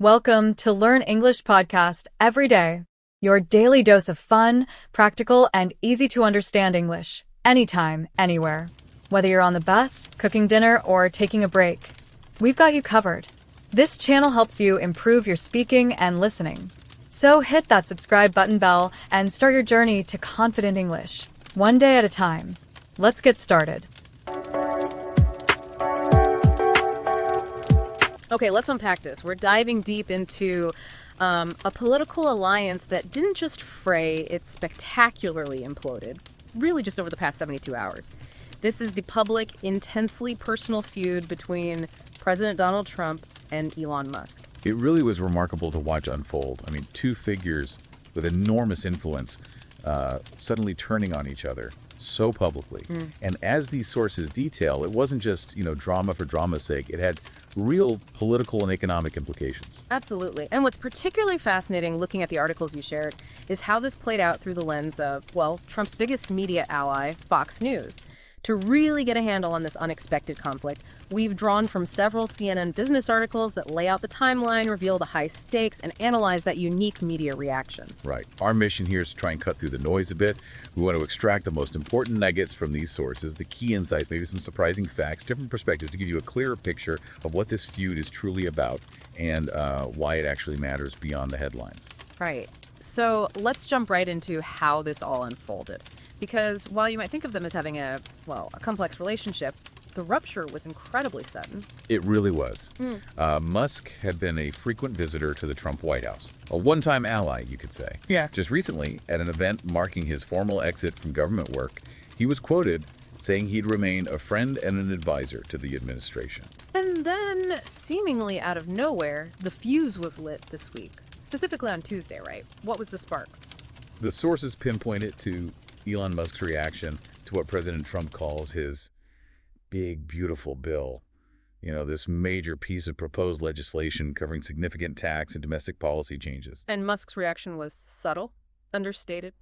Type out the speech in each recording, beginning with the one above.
Welcome to Learn English Podcast every day. Your daily dose of fun, practical, and easy to understand English. Anytime, anywhere. Whether you're on the bus, cooking dinner, or taking a break, we've got you covered. This channel helps you improve your speaking and listening. So hit that subscribe button bell and start your journey to confident English, one day at a time. Let's get started. Okay, let's unpack this. We're diving deep into a political alliance that didn't just fray, it spectacularly imploded, really just over the past 72 hours. This is the public, intensely personal feud between President Donald Trump and Elon Musk. It really was remarkable to watch unfold. I mean, two figures with enormous influence suddenly turning on each other so publicly. And as these sources detail, it wasn't just, drama for drama's sake. It had real political and economic implications. Absolutely. And what's particularly fascinating looking at the articles you shared is how this played out through the lens of, Trump's biggest media ally, Fox News. To really get a handle on this unexpected conflict, we've drawn from several CNN business articles that lay out the timeline, reveal the high stakes, and analyze that unique media reaction. Right. Our mission here is to try and cut through the noise a bit. We want to extract the most important nuggets from these sources, the key insights, maybe some surprising facts, different perspectives to give you a clearer picture of what this feud is truly about and why it actually matters beyond the headlines. Right. So let's jump right into how this all unfolded. Because while you might think of them as having a complex relationship, the rupture was incredibly sudden. It really was. Musk had been a frequent visitor to the Trump White House, a one-time ally, you could say. Yeah. Just recently, at an event marking his formal exit from government work, he was quoted saying he'd remain a friend and an advisor to the administration. And then, seemingly out of nowhere, the fuse was lit this week. Specifically on Tuesday, right? What was the spark? The sources pinpoint it to Elon Musk's reaction to what President Trump calls his big, beautiful bill. This major piece of proposed legislation covering significant tax and domestic policy changes. And Musk's reaction was subtle, understated?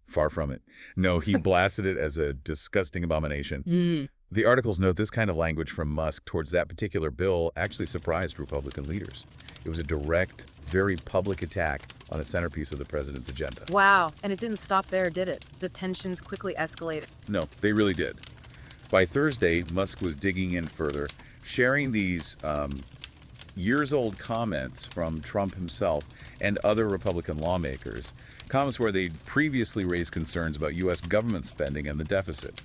Far from it. No, he blasted it as a disgusting abomination. The articles note this kind of language from Musk towards that particular bill actually surprised Republican leaders. It was a direct, very public attack on a centerpiece of the president's agenda. Wow. And it didn't stop there, did it? The tensions quickly escalated. No, they really did. By Thursday, Musk was digging in further, sharing these years-old comments from Trump himself and other Republican lawmakers, comments where they'd previously raised concerns about U.S. government spending and the deficit.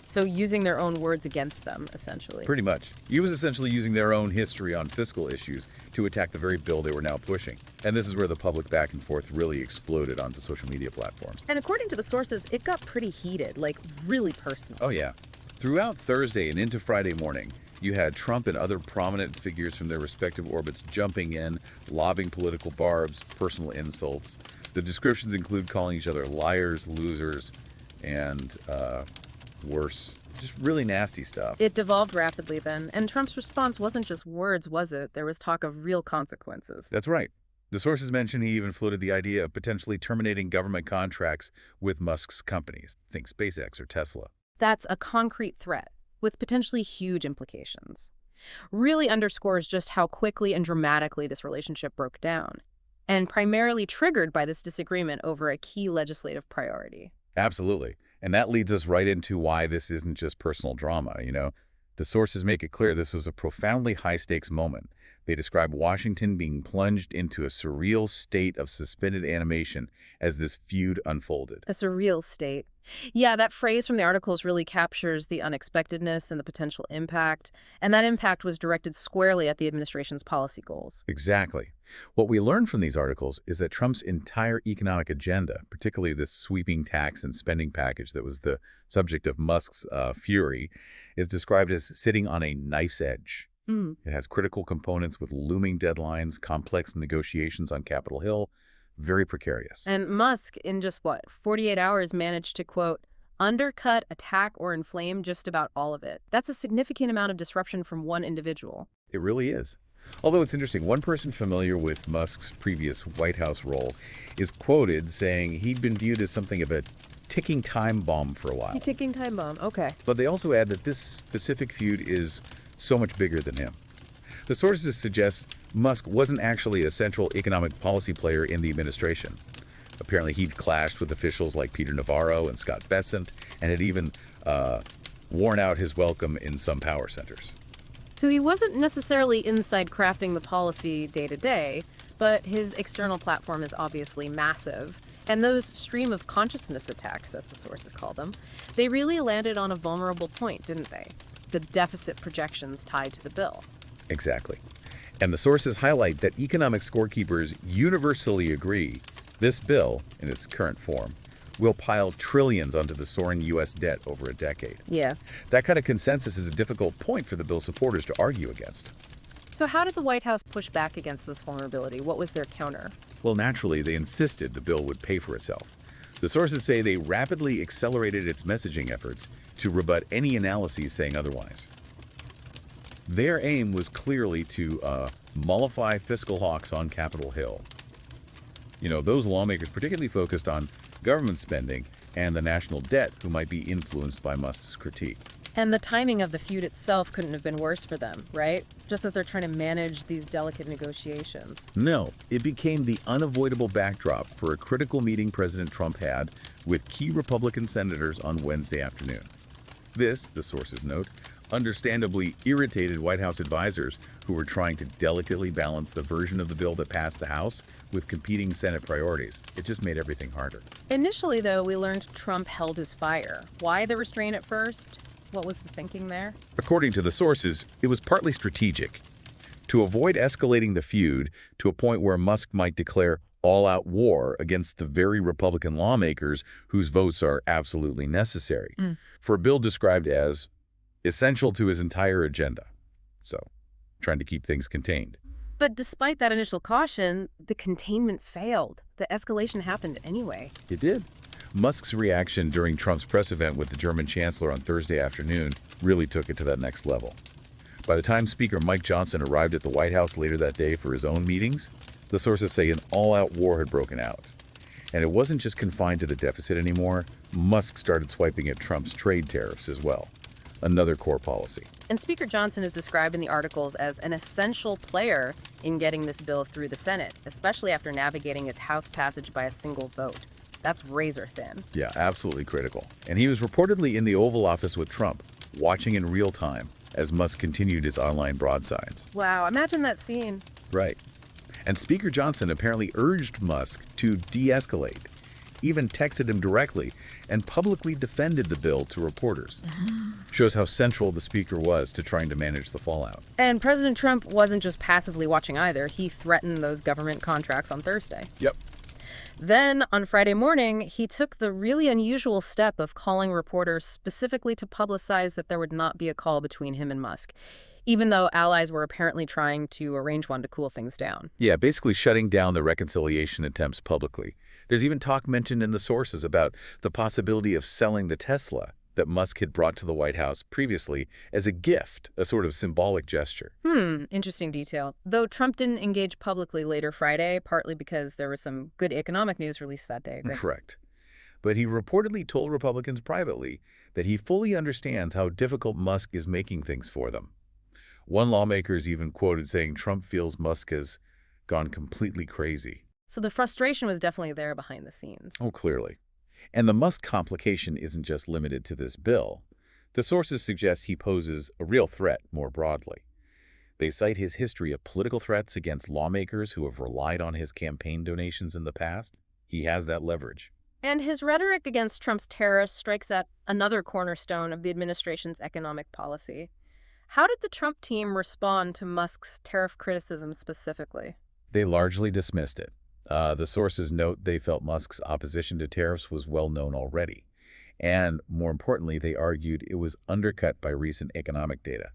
So using their own words against them, essentially. Pretty much. He was essentially using their own history on fiscal issues to attack the very bill they were now pushing. And this is where the public back and forth really exploded onto social media platforms. And according to the sources, it got pretty heated, like really personal. Oh, yeah. Throughout Thursday and into Friday morning, you had Trump and other prominent figures from their respective orbits jumping in, lobbing political barbs, personal insults. The descriptions include calling each other liars, losers, and worse. Just really nasty stuff. It devolved rapidly then, and Trump's response wasn't just words, was it? There was talk of real consequences. That's right. The sources mention he even floated the idea of potentially terminating government contracts with Musk's companies. Think SpaceX or Tesla. That's a concrete threat, with potentially huge implications. Really underscores just how quickly and dramatically this relationship broke down, and primarily triggered by this disagreement over a key legislative priority. Absolutely. And that leads us right into why this isn't just personal drama. The sources make it clear this was a profoundly high-stakes moment. They describe Washington being plunged into a surreal state of suspended animation as this feud unfolded. A surreal state. Yeah, that phrase from the articles really captures the unexpectedness and the potential impact. And that impact was directed squarely at the administration's policy goals. Exactly. What we learn from these articles is that Trump's entire economic agenda, particularly this sweeping tax and spending package that was the subject of Musk's fury, is described as sitting on a knife's edge. It has critical components with looming deadlines, complex negotiations on Capitol Hill, very precarious. And Musk, in just 48 hours, managed to, quote, undercut, attack, or inflame just about all of it. That's a significant amount of disruption from one individual. It really is. Although it's interesting, one person familiar with Musk's previous White House role is quoted saying he'd been viewed as something of a ticking time bomb for a while. A ticking time bomb, okay. But they also add that this specific feud is so much bigger than him. The sources suggest Musk wasn't actually a central economic policy player in the administration. Apparently, he'd clashed with officials like Peter Navarro and Scott Bessent, and had even worn out his welcome in some power centers. So he wasn't necessarily inside crafting the policy day to day, but his external platform is obviously massive. And those stream of consciousness attacks, as the sources call them, they really landed on a vulnerable point, didn't they? The deficit projections tied to the bill. Exactly. And the sources highlight that economic scorekeepers universally agree this bill, in its current form, will pile trillions onto the soaring U.S. debt over a decade. Yeah. That kind of consensus is a difficult point for the bill supporters to argue against. So how did the White House push back against this vulnerability? What was their counter? Well, naturally, they insisted the bill would pay for itself. The sources say they rapidly accelerated its messaging efforts to rebut any analyses saying otherwise. Their aim was clearly to mollify fiscal hawks on Capitol Hill. You know, those lawmakers particularly focused on government spending and the national debt who might be influenced by Musk's critique. And the timing of the feud itself couldn't have been worse for them, right? Just as they're trying to manage these delicate negotiations. No, it became the unavoidable backdrop for a critical meeting President Trump had with key Republican senators on Wednesday afternoon. This, the sources note, understandably irritated White House advisors who were trying to delicately balance the version of the bill that passed the House with competing Senate priorities. It just made everything harder. Initially, though, we learned Trump held his fire. Why the restraint at first? What was the thinking there? According to the sources, it was partly strategic. To avoid escalating the feud to a point where Musk might declare all-out war against the very Republican lawmakers whose votes are absolutely necessary, for a bill described as essential to his entire agenda. So, trying to keep things contained. But despite that initial caution, the containment failed. The escalation happened anyway. It did. Musk's reaction during Trump's press event with the German chancellor on Thursday afternoon really took it to that next level. By the time Speaker Mike Johnson arrived at the White House later that day for his own meetings, the sources say an all-out war had broken out. And it wasn't just confined to the deficit anymore. Musk started swiping at Trump's trade tariffs as well. Another core policy. And Speaker Johnson is described in the articles as an essential player in getting this bill through the Senate, especially after navigating its House passage by a single vote. That's razor thin. Yeah, absolutely critical. And he was reportedly in the Oval Office with Trump, watching in real time as Musk continued his online broadsides. Wow, imagine that scene. Right. And Speaker Johnson apparently urged Musk to de-escalate, even texted him directly, and publicly defended the bill to reporters. Shows how central the speaker was to trying to manage the fallout. And President Trump wasn't just passively watching either. He threatened those government contracts on Thursday. Yep. Then, on Friday morning, he took the really unusual step of calling reporters specifically to publicize that there would not be a call between him and Musk, even though allies were apparently trying to arrange one to cool things down. Yeah, basically shutting down the reconciliation attempts publicly. There's even talk mentioned in the sources about the possibility of selling the Tesla that Musk had brought to the White House previously as a gift, a sort of symbolic gesture. Interesting detail. Though Trump didn't engage publicly later Friday, partly because there was some good economic news released that day. Correct. But he reportedly told Republicans privately that he fully understands how difficult Musk is making things for them. One lawmaker is even quoted saying Trump feels Musk has gone completely crazy. So the frustration was definitely there behind the scenes. Oh, clearly. And the Musk complication isn't just limited to this bill. The sources suggest he poses a real threat more broadly. They cite his history of political threats against lawmakers who have relied on his campaign donations in the past. He has that leverage. And his rhetoric against Trump's tariffs strikes at another cornerstone of the administration's economic policy. How did the Trump team respond to Musk's tariff criticism specifically? They largely dismissed it. The sources note they felt Musk's opposition to tariffs was well known already. And more importantly, they argued it was undercut by recent economic data.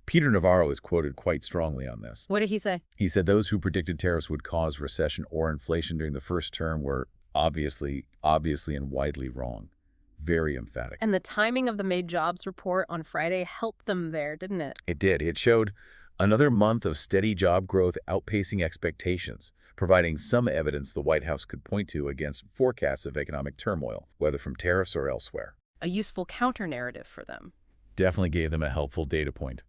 Peter Navarro is quoted quite strongly on this. What did he say? He said those who predicted tariffs would cause recession or inflation during the first term were obviously and widely wrong. Very emphatic. And the timing of the May jobs report on Friday helped them there, didn't it? It did. It showed another month of steady job growth outpacing expectations, providing some evidence the White House could point to against forecasts of economic turmoil, whether from tariffs or elsewhere. A useful counter-narrative for them. Definitely gave them a helpful data point.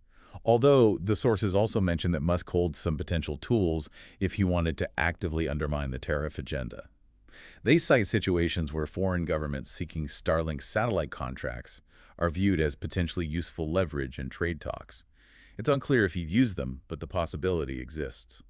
Although the sources also mentioned that Musk holds some potential tools if he wanted to actively undermine the tariff agenda. They cite situations where foreign governments seeking Starlink satellite contracts are viewed as potentially useful leverage in trade talks. It's unclear if he'd use them, but the possibility exists.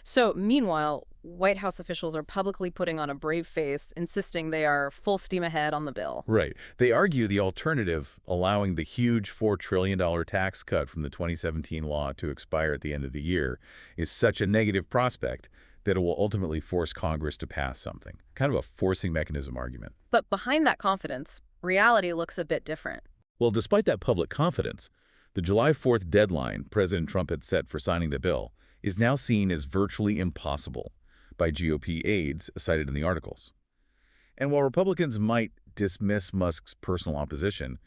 So, meanwhile, White House officials are publicly putting on a brave face, insisting they are full steam ahead on the bill. Right. They argue the alternative, allowing the huge $4 trillion tax cut from the 2017 law to expire at the end of the year, is such a negative prospect that it will ultimately force Congress to pass something. Kind of a forcing mechanism argument. But behind that confidence, reality looks a bit different. Well, despite that public confidence, the July 4th deadline President Trump had set for signing the bill is now seen as virtually impossible by GOP aides cited in the articles. And while Republicans might dismiss Musk's personal opposition,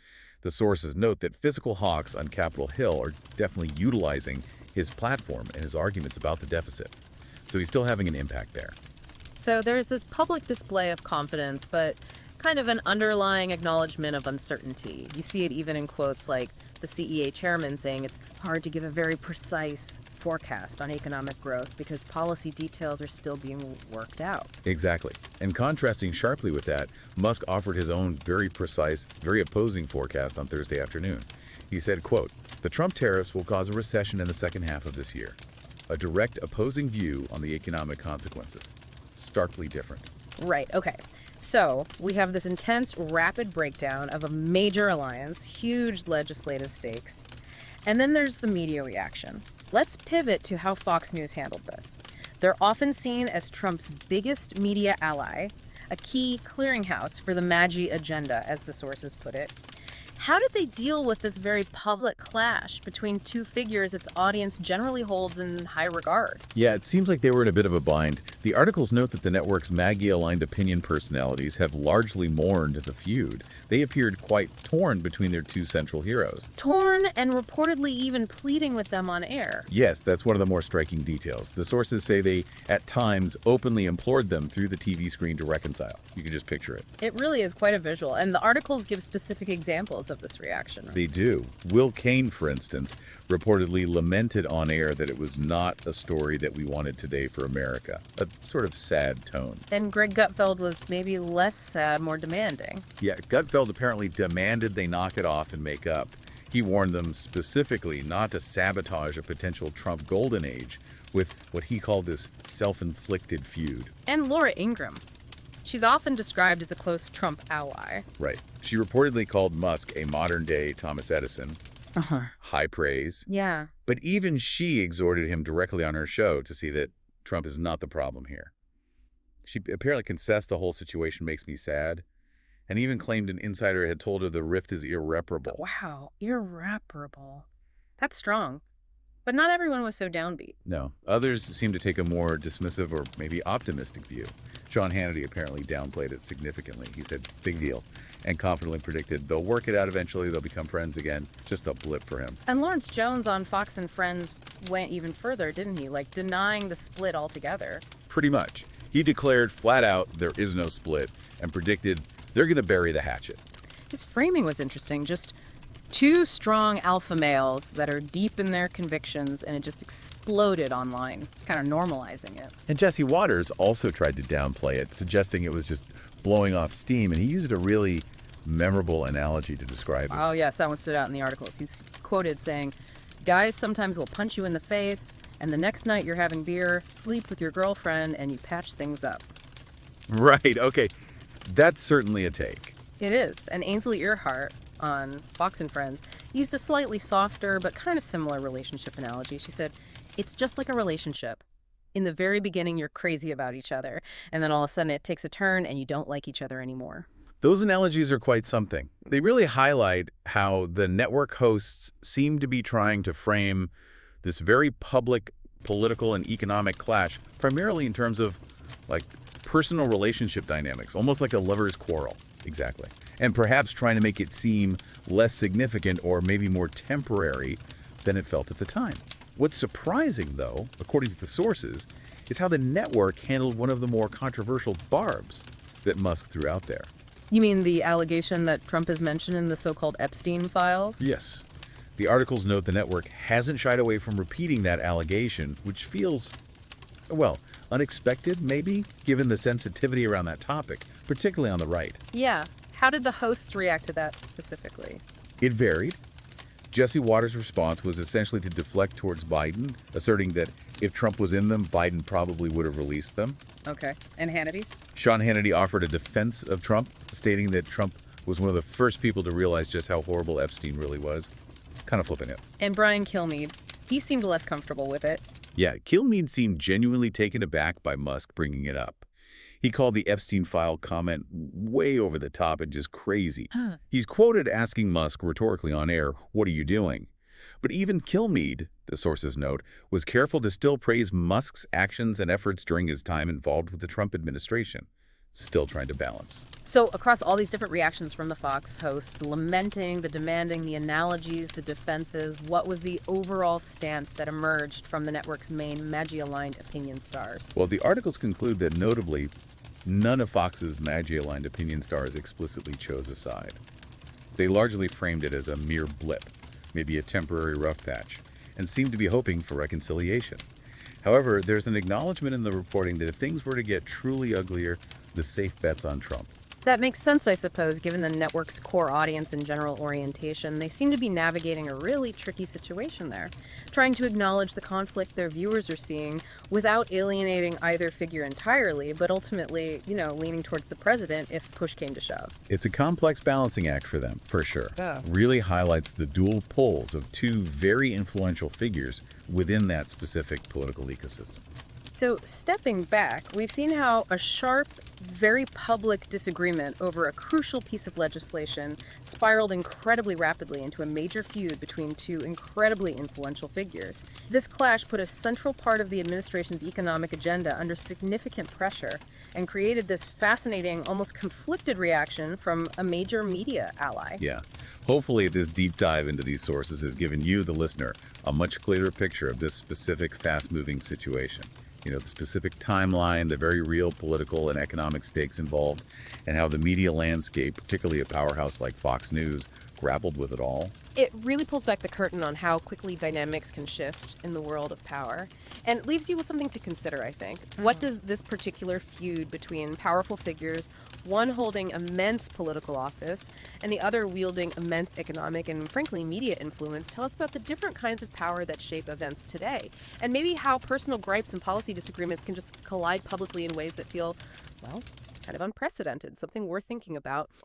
the sources note that physical hawks on Capitol Hill are definitely utilizing his platform and his arguments about the deficit. So he's still having an impact there. So there's this public display of confidence, but kind of an underlying acknowledgement of uncertainty. You see it even in quotes like the CEA chairman saying it's hard to give a very precise forecast on economic growth because policy details are still being worked out. Exactly. And contrasting sharply with that, Musk offered his own very precise, very opposing forecast on Thursday afternoon. He said, quote, "The Trump tariffs will cause a recession in the second half of this year. A direct opposing view on the economic consequences. Starkly different." Right, okay. So we have this intense, rapid breakdown of a major alliance, huge legislative stakes. And then there's the media reaction. Let's pivot to how Fox News handled this. They're often seen as Trump's biggest media ally, a key clearinghouse for the MAGI agenda, as the sources put it. How did they deal with this very public clash between two figures its audience generally holds in high regard? Yeah, it seems like they were in a bit of a bind. The articles note that the network's MAGI-aligned opinion personalities have largely mourned the feud. They appeared quite torn between their two central heroes. Torn and reportedly even pleading with them on air. Yes, that's one of the more striking details. The sources say they, at times, openly implored them through the TV screen to reconcile. You can just picture it. It really is quite a visual, and the articles give specific examples of this reaction. They do. Will Cain, for instance, reportedly lamented on air that it was not a story that we wanted today for America. A sort of sad tone. And Greg Gutfeld was maybe less sad, more demanding. Yeah, Gutfeld apparently demanded they knock it off and make up. He warned them specifically not to sabotage a potential Trump golden age with what he called this self-inflicted feud. And Laura Ingraham. She's often described as a close Trump ally. Right. She reportedly called Musk a modern-day Thomas Edison. High praise. Yeah. But even she exhorted him directly on her show to see that Trump is not the problem here. She apparently confessed the whole situation makes me sad, and even claimed an insider had told her the rift is irreparable. Wow, irreparable. That's strong. But not everyone was so downbeat. No. Others seem to take a more dismissive or maybe optimistic view. Sean Hannity apparently downplayed it significantly. He said, big deal, and confidently predicted they'll work it out eventually, they'll become friends again. Just a blip for him. And Lawrence Jones on Fox and Friends went even further, didn't he? Like denying the split altogether. Pretty much. He declared flat out there is no split and predicted they're going to bury the hatchet. His framing was interesting. Just two strong alpha males that are deep in their convictions, and it just exploded online, kind of normalizing it. And Jesse Waters also tried to downplay it, suggesting it was just blowing off steam, and he used a really memorable analogy to describe it. Oh, yes, that one stood out in the articles. He's quoted saying, "Guys sometimes will punch you in the face, and the next night you're having beer, sleep with your girlfriend, and you patch things up." Right, okay. That's certainly a take. It is. And Ainsley Earhart on Fox and Friends used a slightly softer but kind of similar relationship analogy. She said, "It's just like a relationship. In the very beginning, you're crazy about each other, and then all of a sudden it takes a turn and you don't like each other anymore." Those analogies are quite something. They really highlight how the network hosts seem to be trying to frame this very public political and economic clash, primarily in terms of, like, personal relationship dynamics, almost like a lover's quarrel. Exactly. And perhaps trying to make it seem less significant or maybe more temporary than it felt at the time. What's surprising, though, according to the sources, is how the network handled one of the more controversial barbs that Musk threw out there. You mean the allegation that Trump has mentioned in the so-called Epstein files? Yes. The articles note the network hasn't shied away from repeating that allegation, which feels, well, unexpected, maybe, given the sensitivity around that topic, particularly on the right. Yeah. How did the hosts react to that specifically? It varied. Jesse Waters' response was essentially to deflect towards Biden, asserting that if Trump was in them, Biden probably would have released them. Okay. And Hannity? Sean Hannity offered a defense of Trump, stating that Trump was one of the first people to realize just how horrible Epstein really was. Kind of flipping it. And Brian Kilmeade. He seemed less comfortable with it. Yeah, Kilmeade seemed genuinely taken aback by Musk bringing it up. He called the Epstein file comment way over the top and just crazy. He's quoted asking Musk rhetorically on air, "What are you doing?" But even Kilmeade, the sources note, was careful to still praise Musk's actions and efforts during his time involved with the Trump administration. Still trying to balance. So across all these different reactions from the Fox hosts, the lamenting, the demanding, the analogies, the defenses, what was the overall stance that emerged from the network's main Magi-aligned opinion stars? Well, the articles conclude that notably, none of Fox's Magi-aligned opinion stars explicitly chose a side. They largely framed it as a mere blip, maybe a temporary rough patch, and seemed to be hoping for reconciliation. However, there's an acknowledgement in the reporting that if things were to get truly uglier, the safe bet's on Trump. That makes sense, I suppose, given the network's core audience and general orientation. They seem to be navigating a really tricky situation there, trying to acknowledge the conflict their viewers are seeing without alienating either figure entirely, but ultimately, leaning towards the president if push came to shove. It's a complex balancing act for them, for sure. Yeah. Really highlights the dual poles of two very influential figures within that specific political ecosystem. So, stepping back, we've seen how a sharp, very public disagreement over a crucial piece of legislation spiraled incredibly rapidly into a major feud between two incredibly influential figures. This clash put a central part of the administration's economic agenda under significant pressure and created this fascinating, almost conflicted reaction from a major media ally. Yeah. Hopefully, this deep dive into these sources has given you, the listener, a much clearer picture of this specific fast-moving situation. The specific timeline, the very real political and economic stakes involved, and how the media landscape, particularly a powerhouse like Fox News, grappled with it all. It really pulls back the curtain on how quickly dynamics can shift in the world of power, and leaves you with something to consider, I think. What does this particular feud between powerful figures, one holding immense political office and the other wielding immense economic and, frankly, media influence, tell us about the different kinds of power that shape events today, and maybe how personal gripes and policy disagreements can just collide publicly in ways that feel, well, kind of unprecedented, something worth thinking about.